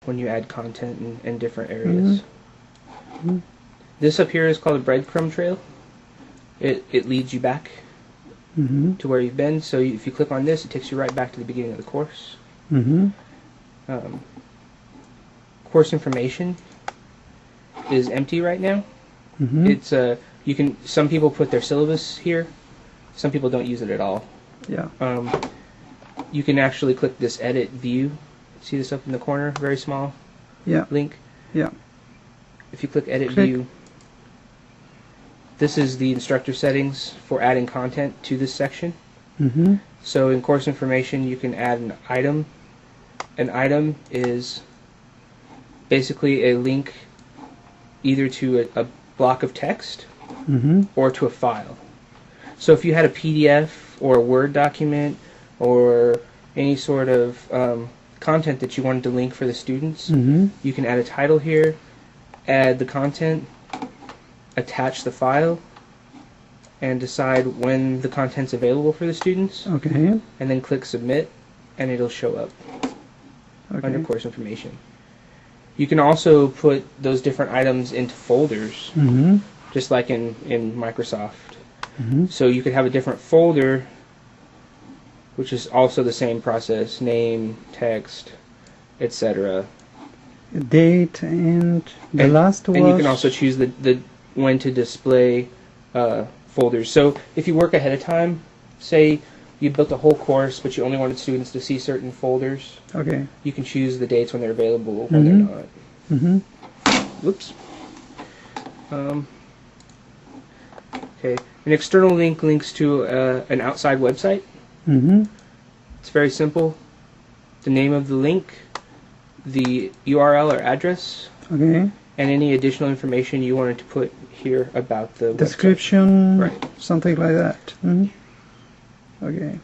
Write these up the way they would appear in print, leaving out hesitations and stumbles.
when you add content in different areas. This up here is called a breadcrumb trail. It leads you back to where you've been. So if you click on this, it takes you right back to the beginning of the course. Course information is empty right now. It's some people put their syllabus here. Some people don't use it at all. Yeah. You can actually click this edit view. See this up in the corner, very small link? Yeah. If you click edit view, this is the instructor settings for adding content to this section. So in course information, you can add an item. An item is basically a link either to a block of text or to a file. So if you had a PDF or a Word document or any sort of content that you wanted to link for the students, you can add a title here, add the content, attach the file, and decide when the content's available for the students. Okay. And then click submit, and it'll show up under course information. You can also put those different items into folders, just like in Microsoft. So you could have a different folder, which is also the same process: name, text, etc. Date and the last was. And you can also choose the when to display folders. So if you work ahead of time, say you built a whole course, but you only wanted students to see certain folders. Okay. You can choose the dates when they're available, when they're not. Whoops. Okay. An external link links to an outside website. It's very simple. The name of the link, the URL or address, and any additional information you wanted to put here about the description, website. Something like that. Okay.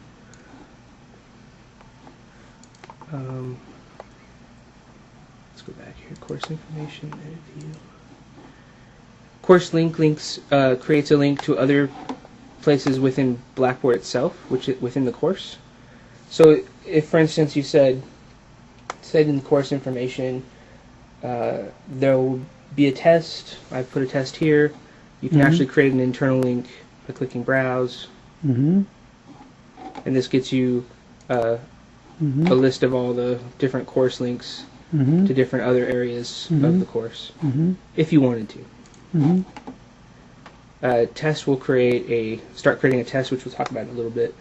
Let's go back here. Course information, edit view. Course links creates a link to other places within Blackboard itself, which is within the course. So if, for instance, you said in the course information, there will be a test. I've put a test here. You can actually create an internal link by clicking browse. And this gets you a list of all the different course links to different other areas of the course, if you wanted to. Test will start creating a test, which we'll talk about in a little bit.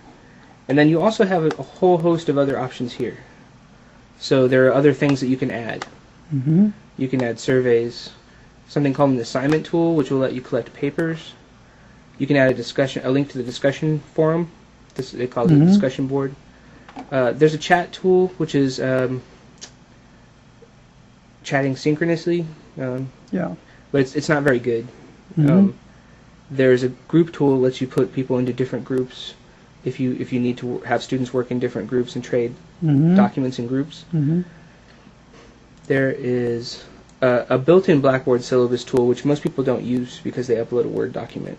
And then you also have a whole host of other options here. So there are other things that you can add. You can add surveys, something called an assignment tool, which will let you collect papers. You can add a link to the discussion forum. They call it a discussion board. There's a chat tool, which is chatting synchronously. But it's not very good. There's a group tool that lets you put people into different groups if you need to have students work in different groups and trade documents in groups. There is a built-in Blackboard syllabus tool, which most people don't use because they upload a Word document.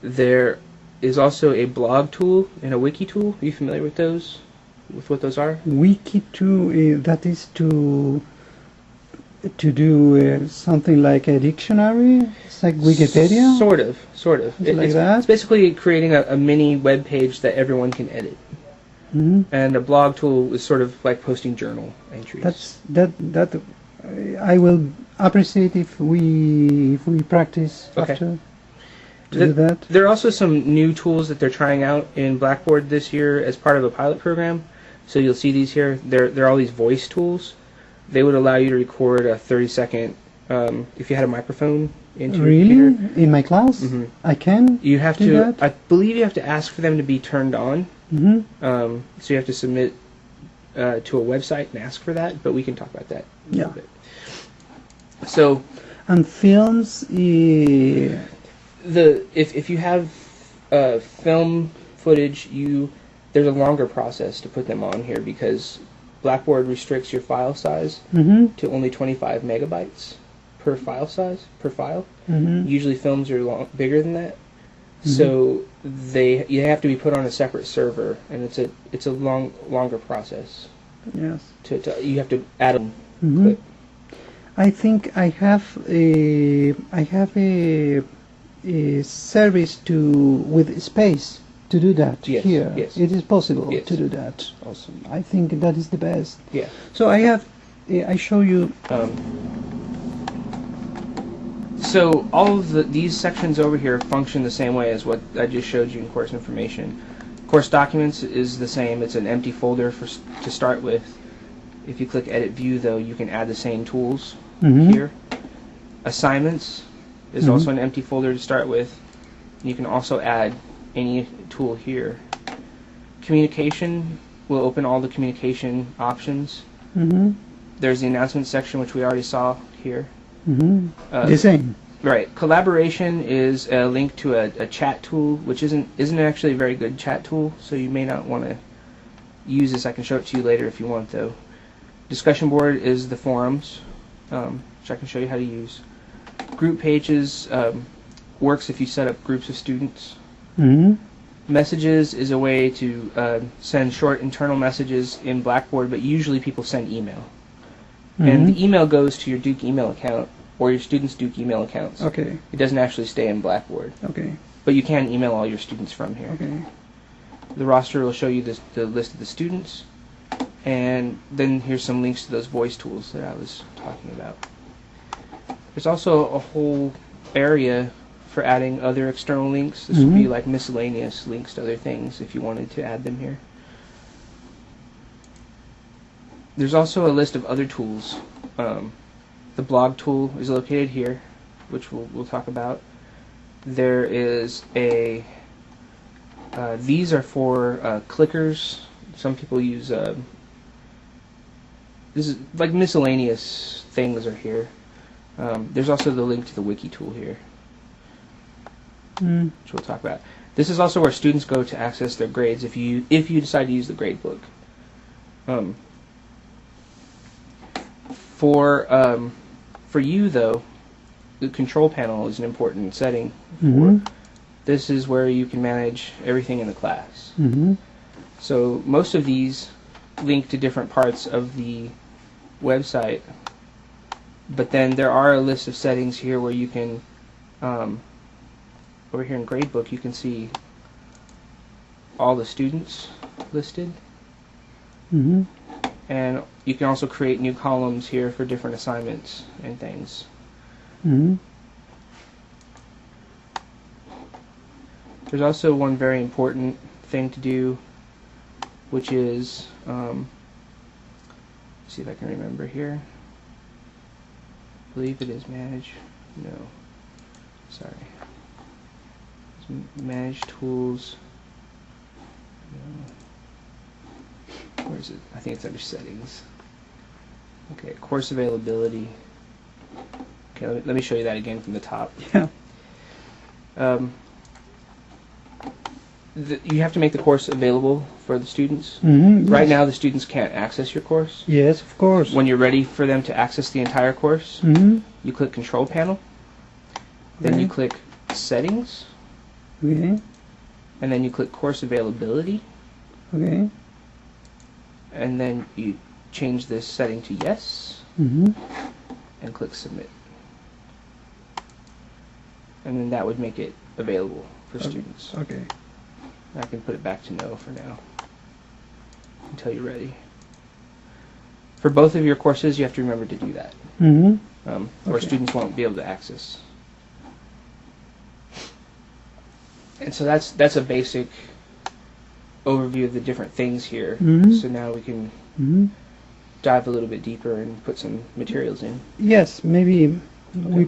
There is also a blog tool and a wiki tool. Are you familiar with those? With what those are? Wiki tool, that is to do something like a dictionary. It's like Wikipedia. Sort of. It's basically creating a mini web page that everyone can edit. And a blog tool is sort of like posting journal entries. That I will appreciate if we practice after to do that. There are also some new tools that they're trying out in Blackboard this year as part of a pilot program. So you'll see these here. There are all these voice tools. They would allow you to record a 30-second if you had a microphone into your computer. In my class, I can. You have do to. that? I believe you have to ask for them to be turned on. So you have to submit to a website and ask for that. But we can talk about that a little bit. So. And films. If you have film footage, there's a longer process to put them on here because Blackboard restricts your file size to only 25 megabytes per file size, per file. Usually films are bigger than that. So you have to be put on a separate server, and it's a longer process Yes. You have to add a Mhm. clip. I think I have a service with space to do that Yes, here. yes. It is possible Yes. to do that. Awesome. I think that is the best. Yeah. So I show you. So all of these sections over here function the same way as what I just showed you in course information. Course documents is the same. It's an empty folder to start with. If you click Edit View, though, you can add the same tools here. Assignments is also an empty folder to start with. You can also add any tool here. Communication will open all the communication options. There's the announcement section, which we already saw here. The same. Right. Collaboration is a link to a chat tool, which isn't actually a very good chat tool, so you may not want to use this. I can show it to you later if you want, though. Discussion board is the forums, which I can show you how to use. Group pages works if you set up groups of students. Messages is a way to send short internal messages in Blackboard, but usually people send email. And the email goes to your Duke email account or your students' Duke email accounts. Okay. It doesn't actually stay in Blackboard. Okay. But you can email all your students from here. Okay. The roster will show you the list of the students, and then here's some links to those voice tools that I was talking about. There's also a whole area for adding other external links. This would be like miscellaneous links to other things if you wanted to add them here. There's also a list of other tools. The blog tool is located here, which we'll talk about. There is a these are for clickers. Some people use this is like miscellaneous things are here. There's also the link to the wiki tool here, which we'll talk about. This is also where students go to access their grades if you decide to use the grade book. For you though, the control panel is an important setting. This is where you can manage everything in the class. So most of these link to different parts of the website, but then there are a list of settings here where you can, over here in Gradebook, you can see all the students listed. And you can also create new columns here for different assignments and things. There's also one very important thing to do, which is, see if I can remember here. I believe it is manage. No, sorry. It's manage tools. No. Where is it? I think it's under settings. Okay, course availability. Okay, let me show you that again from the top. Yeah. You have to make the course available for the students. Yes. Right now, the students can't access your course. Yes, of course. When you're ready for them to access the entire course, you click Control Panel. Then you click Settings. Okay. And then you click Course Availability. Okay. And then you change this setting to Yes. And click Submit. And then that would make it available for students. Okay. I can put it back to No for now until you're ready. For both of your courses, you have to remember to do that, or students won't be able to access. And so that's a basic overview of the different things here. So now we can dive a little bit deeper and put some materials in. Yes, maybe we